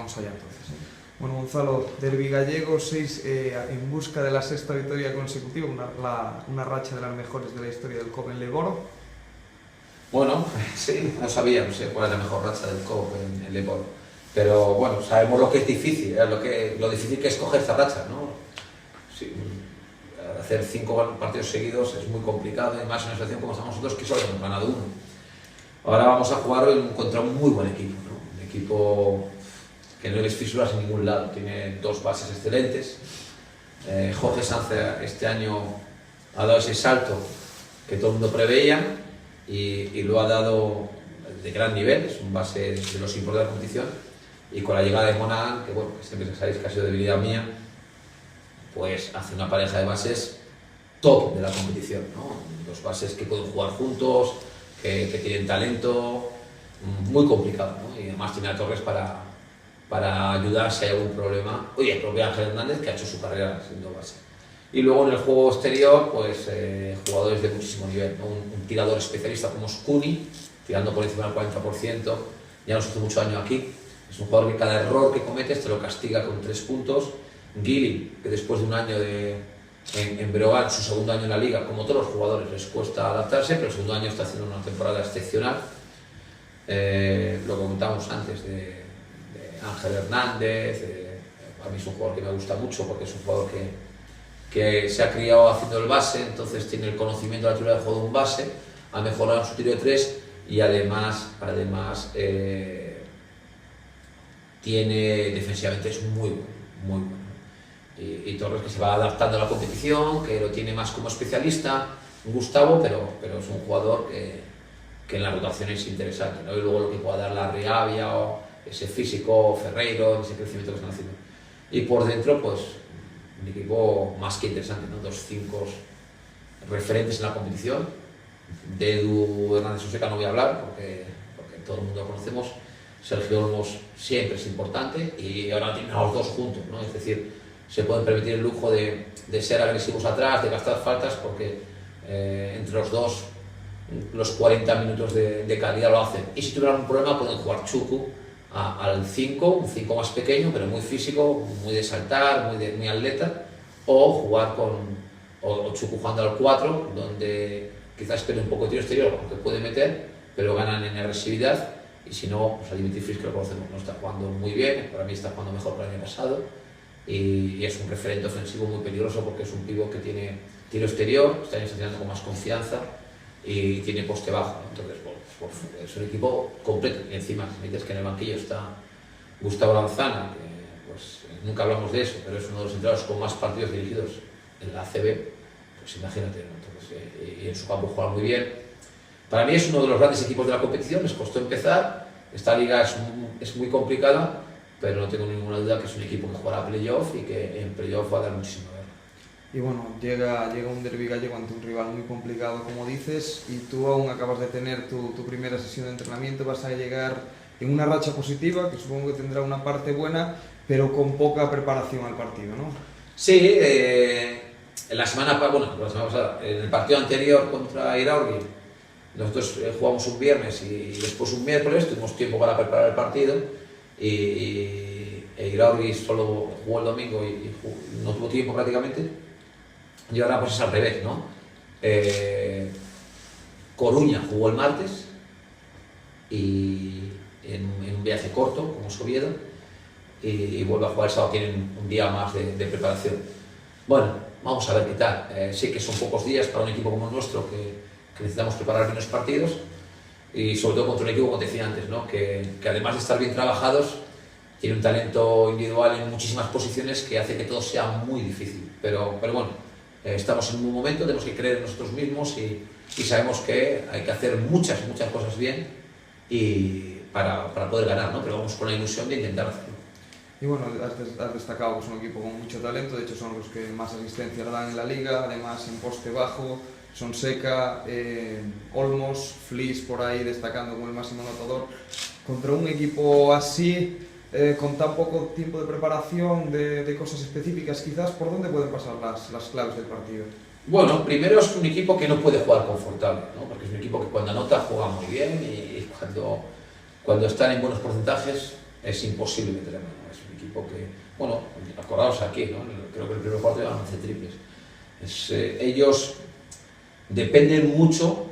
vamos allá entonces. Bueno, Gonzalo, derbi gallego, 6 en busca de la sexta victoria consecutiva, una racha de las mejores de la historia del COP en Leboro. Bueno, sí, no sabíamos cuál es la mejor racha del COP en Leboro, pero bueno, sabemos lo que es difícil, lo difícil que es coger esta racha, ¿no? Sí, hacer 5 partidos seguidos es muy complicado, y más en una situación como estamos nosotros, que solo hemos ganado 1. Ahora vamos a jugar contra un muy buen equipo, ¿no? Un equipo que no les fisuras en ningún lado, tiene 2 bases excelentes. Jorge Sanz este año ha dado ese salto que todo el mundo preveía y lo ha dado de gran nivel, es un base de los importantes de la competición, y con la llegada de Monaghan, que bueno, que siempre sabéis que ha sido debilidad mía, pues hace una pareja de bases top de la competición, ¿no? 2 bases que pueden jugar juntos, que tienen talento, muy complicado, ¿no? Y además tiene a Torres para ayudar si hay algún problema. Oye, el propio Ángel Hernández, que ha hecho su carrera siendo base. Y luego en el juego exterior, pues jugadores de muchísimo nivel, ¿no? Un tirador especialista como Skuni, tirando por encima del 40%, ya nos hace mucho daño aquí. Es un jugador que cada error que cometes te lo castiga con 3 puntos. Gili, que después de un año en Breogán, su segundo año en la liga, como todos los jugadores, les cuesta adaptarse, pero el segundo año está haciendo una temporada excepcional. Lo comentamos antes de Ángel Hernández, a mí es un jugador que me gusta mucho porque es un jugador que se ha criado haciendo el base, entonces tiene el conocimiento de la teoría de juego de un base, ha mejorado su tiro de 3 y además tiene defensivamente, es muy bueno. Y Torres, que se va adaptando a la competición, que lo tiene más como especialista, Gustavo, pero es un jugador que en la rotación es interesante, ¿no? Y luego lo que pueda dar la Riavia o ese físico, Ferreiro, ese crecimiento que están haciendo. Y por dentro, pues, un equipo más que interesante, ¿no? 2 5 referentes en la competición. De Edu Hernández Fonseca no voy a hablar porque todo el mundo lo conocemos. Sergio Olmos siempre es importante y ahora tienen a los 2 juntos, ¿no? Es decir, se pueden permitir el lujo de ser agresivos atrás, de gastar faltas, porque entre los 2 los 40 minutos de calidad lo hacen. Y si tuvieran un problema pueden jugar Chuku al 5, un 5 más pequeño, pero muy físico, muy de saltar, muy atleta, o jugar o Chuku jugando al 4, donde quizás pierde un poco de tiro exterior, aunque puede meter, pero ganan en agresividad. Y si no, pues a Dimitri Fritz, que lo conocemos, no está jugando muy bien, para mí está jugando mejor que el año pasado, y es un referente ofensivo muy peligroso porque es un pívot que tiene tiro exterior, este año está tirando con más confianza y tiene poste bajo, ¿no? Entonces, bueno, es un equipo completo. Y encima, si me dices que en el banquillo está Gustavo Lanzana, que pues nunca hablamos de eso, pero es uno de los entrenadores con más partidos dirigidos en la ACB, pues imagínate, ¿no? Entonces, y en su campo juega muy bien. Para mí es uno de los grandes equipos de la competición, les costó empezar, esta liga es muy complicada, pero no tengo ninguna duda que es un equipo que jugará a playoff y que en playoff va a dar muchísimo guerra. Y bueno, llega un derbi gallego ante un rival muy complicado, como dices, y tú aún acabas de tener tu primera sesión de entrenamiento, vas a llegar en una racha positiva, que supongo que tendrá una parte buena, pero con poca preparación al partido, ¿no? Sí, la semana pasada, en el partido anterior contra Iraurgi, nosotros jugamos un viernes y después un miércoles, tuvimos tiempo para preparar el partido, y Iraurgi solo jugó el domingo y no tuvo tiempo prácticamente. Y ahora pues es al revés, ¿no? Coruña jugó el martes y en un viaje corto, como es Oviedo, y vuelve a jugar el sábado, tienen un día más de preparación. Bueno, vamos a ver qué tal. Sí que son pocos días para un equipo como el nuestro, que necesitamos preparar bien los partidos, y sobre todo contra un equipo, como te decía antes, ¿no? que además de estar bien trabajados, tiene un talento individual en muchísimas posiciones que hace que todo sea muy difícil. Pero bueno, estamos en un buen momento, tenemos que creer en nosotros mismos y sabemos que hay que hacer muchas cosas bien y para poder ganar, ¿no? Pero vamos con la ilusión de intentar hacerlo. Y bueno, has destacado que es un equipo con mucho talento, de hecho son los que más asistencia dan en la liga, además en poste bajo, Sonseca, Olmos, Flis por ahí destacando como el máximo anotador. Contra un equipo así, con tan poco tiempo de preparación, de cosas específicas quizás, ¿por dónde pueden pasar las claves del partido? Bueno, primero es un equipo que no puede jugar confortable, ¿no? Porque es un equipo que cuando anota juega muy bien y cuando están en buenos porcentajes es imposible meterle mano. Es un equipo que, bueno, acordaos aquí, ¿no? Creo que el primer cuarto llevan 11 triples. Ellos dependen mucho,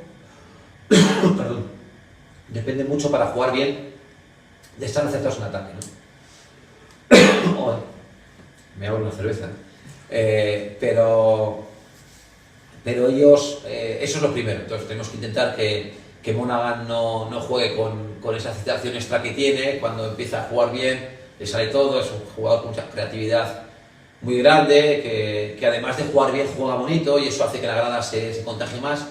perdón, dependen mucho para jugar bien de estar acertados en ataque, ¿no? Oh, me hago una cerveza. Pero ellos, eso es lo primero. Entonces tenemos que intentar que Monaghan no juegue con esa excitación extra que tiene. Cuando empieza a jugar bien, le sale todo. Es un jugador con mucha creatividad muy grande, que además de jugar bien, juega bonito, y eso hace que la grada se contagie más.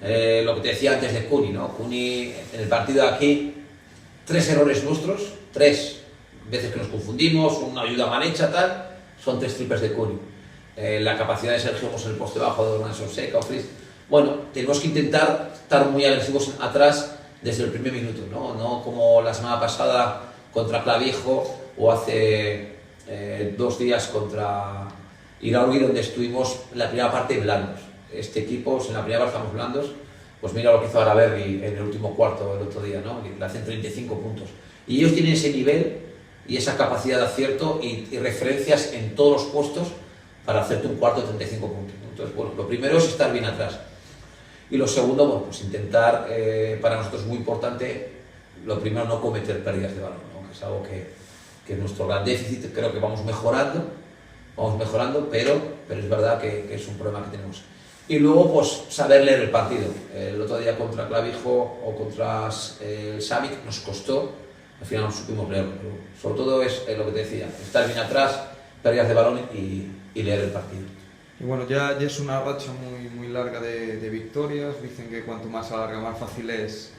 Lo que te decía antes de Cooney, ¿no? Cooney, en el partido de aquí, 3 errores nuestros, 3 veces que nos confundimos, una ayuda mal hecha, tal, son 3 triples de Cooney. La capacidad de Sergio en el poste bajo de una Sonseca o Fris. Bueno, tenemos que intentar estar muy agresivos atrás desde el primer minuto, no como la semana pasada contra Clavijo o hace 2 días contra Iraurgi, donde estuvimos en la primera parte blandos. Este equipo, si en la primera parte estamos blandos, pues mira lo que hizo Araberri en el último cuarto el otro día, ¿no? Le hacen 35 puntos. Y ellos tienen ese nivel y esa capacidad de acierto y referencias en todos los puestos para hacerte un cuarto de 35 puntos. Entonces, bueno, lo primero es estar bien atrás. Y lo segundo, bueno, pues intentar, para nosotros es muy importante, lo primero, no cometer pérdidas de balón, ¿no? Que es algo que nuestro gran déficit, creo que vamos mejorando, pero es verdad que es un problema que tenemos. Y luego, pues, saber leer el partido. El otro día contra Clavijo o contra el Samic nos costó, al final no supimos leerlo, pero sobre todo es lo que te decía, estar bien atrás, pérdidas de balón y leer el partido. Y bueno, ya es una racha muy larga de victorias. Dicen que cuanto más se alarga, más fácil es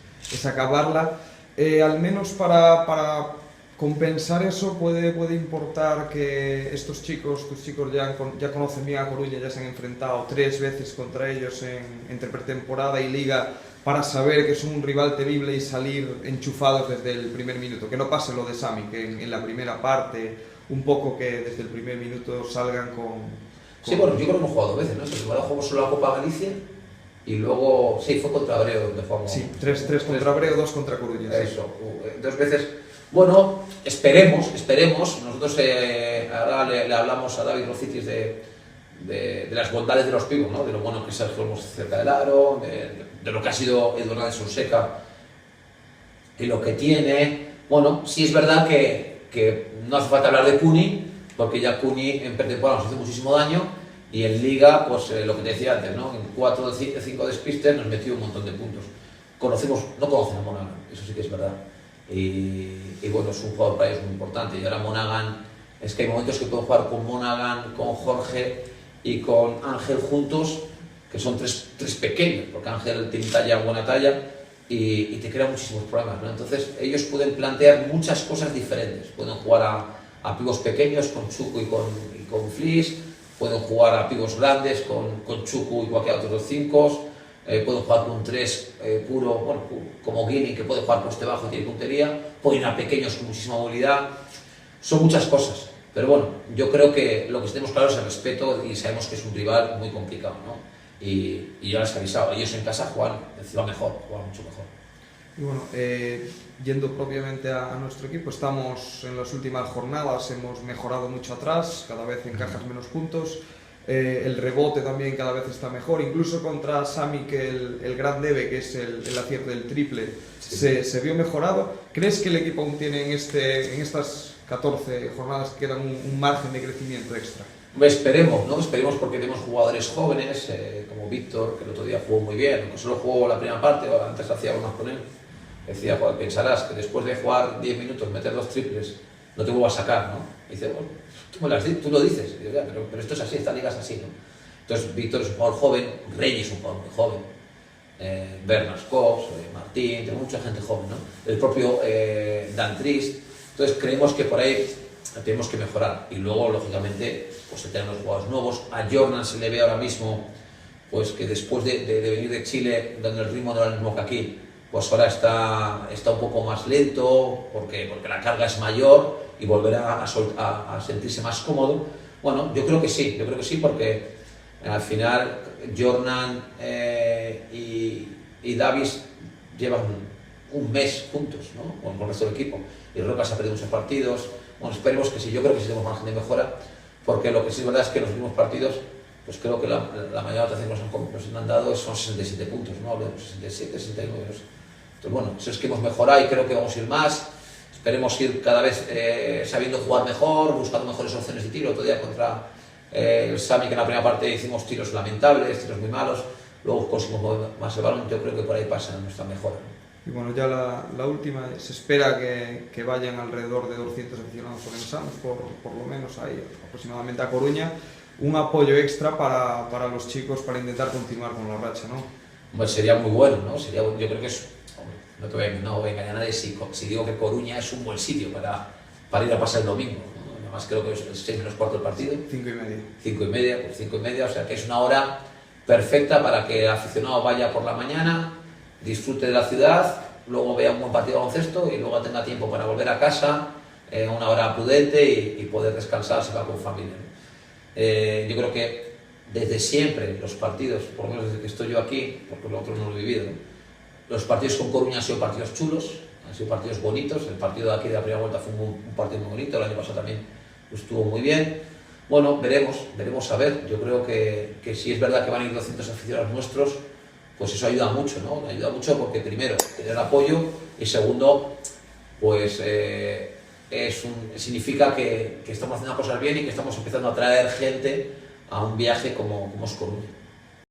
acabarla. Al menos para compensar eso, puede importar que estos chicos, tus chicos ya conocen bien a Coruña, ya se han enfrentado 3 veces contra ellos entre pretemporada y liga, para saber que son un rival temible y salir enchufados desde el primer minuto. Que no pase lo de Sami, que en la primera parte, un poco que desde el primer minuto salgan con... Sí, bueno, yo creo que hemos jugado 2 veces, ¿no? Primero jugamos solo la Copa Galicia y luego, sí, fue contra Abreu donde jugamos. Sí, 3 contra Abreu, 2 contra Coruña. Eso, 2 veces. Bueno, esperemos. Nosotros ahora le hablamos a David Rocitis de las bondades de los pibos, ¿no? De lo bueno que es Sergio Olmos cerca del aro, de lo que ha sido Eduardo de Sonseca y lo que tiene. Bueno, sí es verdad que no hace falta hablar de Cooney, porque ya Cooney en pretemporada nos hizo muchísimo daño, y en Liga, pues lo que te decía antes, ¿no? En 4 de 5 despistes nos metió un montón de puntos. No conocen a Monaghan, eso sí que es verdad. Y bueno, es un jugador para ellos muy importante. Y ahora Monaghan, es que hay momentos que pueden jugar con Monaghan, con Jorge y con Ángel juntos, que son tres pequeños, porque Ángel tiene buena talla, y te crea muchísimos problemas, ¿no? Entonces ellos pueden plantear muchas cosas diferentes. Pueden jugar a pibos pequeños con Chuku y con Flis, pueden jugar a pibos grandes con Chuku y cualquier otro de los 5, pueden jugar con 3 puro, bueno, como Guinea, que puede jugar poste bajo y tiene puntería, pueden ir a pequeños con muchísima movilidad. Son muchas cosas, pero bueno, yo creo que lo que tenemos claro es el respeto, y sabemos que es un rival muy complicado, ¿no? Y ya les he avisado, ellos en casa juegan encima mejor, juegan mucho mejor. Y bueno, yendo propiamente a nuestro equipo, estamos en las últimas jornadas, hemos mejorado mucho atrás, cada vez encajas menos puntos, el rebote también cada vez está mejor, incluso contra Sami, que el gran debe, que es el acierto del triple, sí, se vio mejorado. ¿Crees que el equipo aún tiene en estas 14 jornadas que quedan un margen de crecimiento extra? Esperemos, ¿no? Esperemos, porque tenemos jugadores jóvenes, como Víctor, que el otro día jugó muy bien, aunque solo jugó la primera parte, antes hacía más con él. Decía, joder, pensarás que después de jugar 10 minutos, meter 2 triples, no te vuelvo a sacar, ¿no? Y dice, bueno, tú lo dices. Y digo, ya, pero esto es así, esta liga es así, ¿no? Entonces, Víctor es un jugador joven, Reyes es un jugador muy joven, Bernard Scott, Martín, tengo mucha gente joven, ¿no? El propio Dan Trist. Entonces, creemos que por ahí tenemos que mejorar. Y luego, lógicamente, pues tenemos jugadores nuevos. A Jordan se le ve ahora mismo, pues que después de venir de Chile, donde el ritmo no era el mismo que aquí, pues ahora está un poco más lento, porque la carga es mayor, y volverá a sentirse más cómodo. Bueno, yo creo que sí, porque al final Jordan y Davis llevan un mes juntos, ¿no? Con el resto del equipo. Y Roca se ha perdido muchos partidos. Bueno, esperemos que sí, yo creo que sí tenemos margen de mejora, porque lo que sí es verdad es que los últimos partidos, pues creo que la mayor votación que nos han dado son 67 puntos, ¿no? Hablemos, 67, 69, no sé. Entonces, bueno, eso es que hemos mejorado y creo que vamos a ir más. Esperemos ir cada vez sabiendo jugar mejor, buscando mejores opciones de tiro. Otro día contra el Sami, que en la primera parte hicimos tiros lamentables, tiros muy malos, luego conseguimos mover más el balón. Yo creo que por ahí pasa nuestra mejora. Y bueno, ya la última, se espera que vayan alrededor de 200 aficionados orensanos, por lo menos ahí aproximadamente a Coruña, un apoyo extra para los chicos para intentar continuar con la racha, ¿no? Pues sería muy bueno, ¿no? Yo creo que es, no voy a engañar a nadie si digo que Coruña es un buen sitio para ir a pasar el domingo, ¿no? Además creo que es 6 menos cuarto del partido. 5:30. 5:30, pues 5:30, o sea que es una hora perfecta para que el aficionado vaya por la mañana, disfrute de la ciudad, luego vea un buen partido de baloncesto y luego tenga tiempo para volver a casa, una hora prudente y poder descansar si va con familia, ¿no? Yo creo que desde siempre los partidos, por lo menos desde que estoy yo aquí, porque lo otro no lo he vivido, ¿no? Los partidos con Coruña han sido partidos chulos, han sido partidos bonitos. El partido de aquí de la primera vuelta fue un partido muy bonito, el año pasado también estuvo muy bien. Bueno, veremos a ver. Yo creo que si es verdad que van a ir 200 aficionados nuestros, pues eso ayuda mucho, ¿no? Ayuda mucho porque primero, tener apoyo y segundo, pues significa que estamos haciendo cosas bien y que estamos empezando a traer gente a un viaje como es Coruña.